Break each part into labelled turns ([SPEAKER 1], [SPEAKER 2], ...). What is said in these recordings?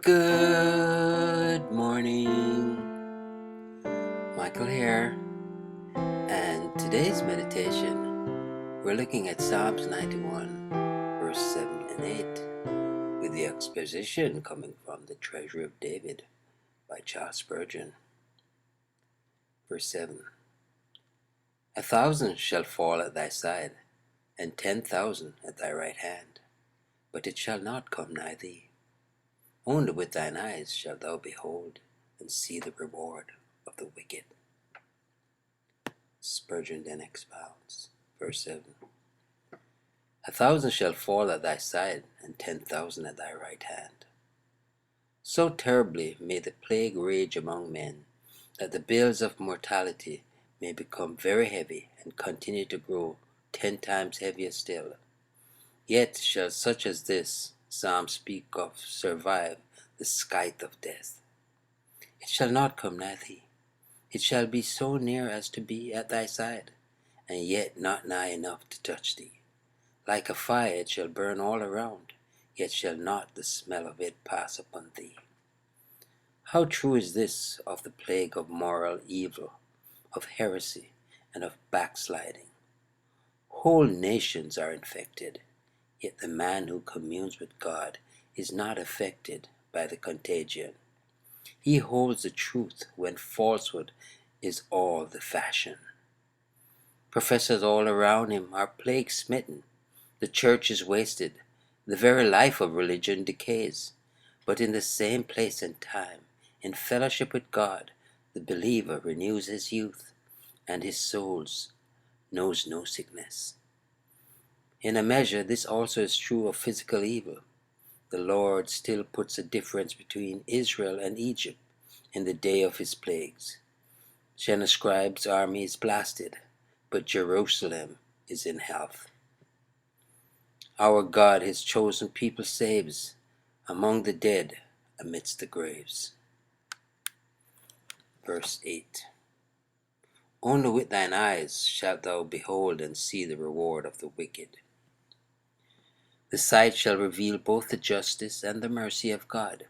[SPEAKER 1] Good morning, Michael here, and today's meditation we're looking at Psalms 91, verse 7 and 8, with the exposition coming from the Treasury of David by Charles Spurgeon. Verse 7: 1,000 shall fall at thy side, and 10,000 at thy right hand, but it shall not come nigh thee. Only with thine eyes shalt thou behold and see the reward of the wicked. Spurgeon then expounds. Verse 7: 1,000 shall fall at thy side, and 10,000 at thy right hand. So terribly may the plague rage among men, that the bills of mortality may become very heavy and continue to grow 10 times heavier still. Yet shall such as this psalm speak of survive the scythe of death. It shall not come nigh thee. It shall be so near as to be at thy side, and yet not nigh enough to touch thee. Like a fire it shall burn all around, yet shall not the smell of it pass upon thee. How true is this of the plague of moral evil, of heresy, and of backsliding! Whole nations are infected, yet the man who communes with God is not affected by the contagion. He holds the truth when falsehood is all the fashion. Professors all around him are plague-smitten. The church is wasted. The very life of religion decays. But in the same place and time, in fellowship with God, the believer renews his youth, and his soul knows no sickness. In a measure, this also is true of physical evil. The Lord still puts a difference between Israel and Egypt in the day of his plagues. Sennacherib's army is blasted, but Jerusalem is in health. Our God his chosen people saves, among the dead, amidst the graves. Verse 8: Only with thine eyes shalt thou behold and see the reward of the wicked. The sight shall reveal both the justice and the mercy of God.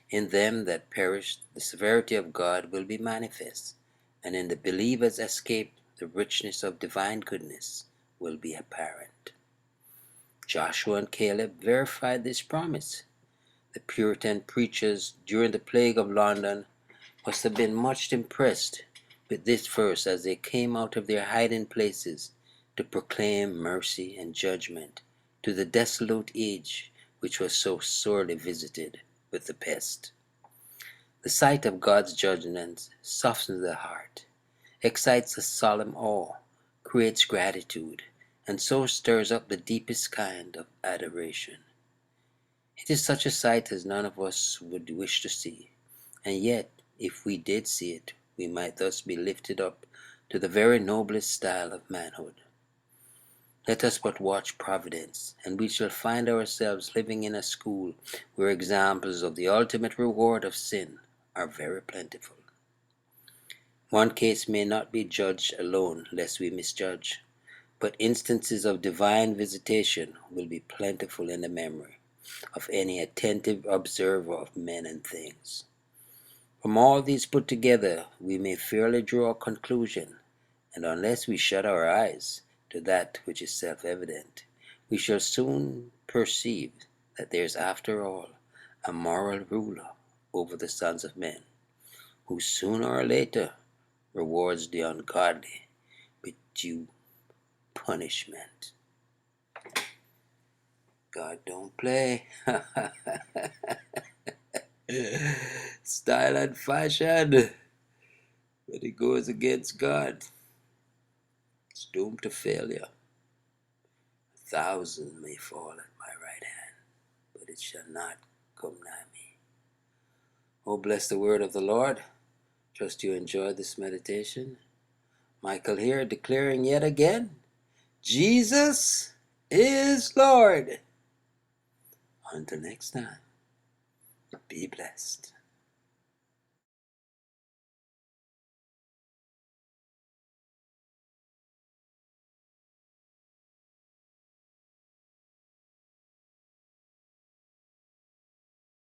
[SPEAKER 1] In them that perish the severity of God will be manifest, and in the believer's escape the richness of divine goodness will be apparent. Joshua and Caleb verified this promise. The Puritan preachers during the plague of London must have been much impressed with this verse as they came out of their hiding places to proclaim mercy and judgment to the desolate age which was so sorely visited with the pest. The sight of God's judgments softens the heart, excites a solemn awe, creates gratitude, and so stirs up the deepest kind of adoration. It is such a sight as none of us would wish to see, and yet, if we did see it, we might thus be lifted up to the very noblest style of manhood. Let us but watch Providence, and we shall find ourselves living in a school where examples of the ultimate reward of sin are very plentiful. One case may not be judged alone, lest we misjudge, but instances of divine visitation will be plentiful in the memory of any attentive observer of men and things. From all these put together, we may fairly draw a conclusion, and unless we shut our eyes to that which is self-evident, we shall soon perceive that there is after all a moral ruler over the sons of men, who sooner or later rewards the ungodly with due punishment. God don't play. Style and fashion, but it goes against God. It's doomed to failure. 1,000 may fall at my right hand, but it shall not come nigh me. Oh, bless the word of the Lord. Trust you enjoyed this meditation. Michael here, declaring yet again, Jesus is Lord. Until next time, be blessed.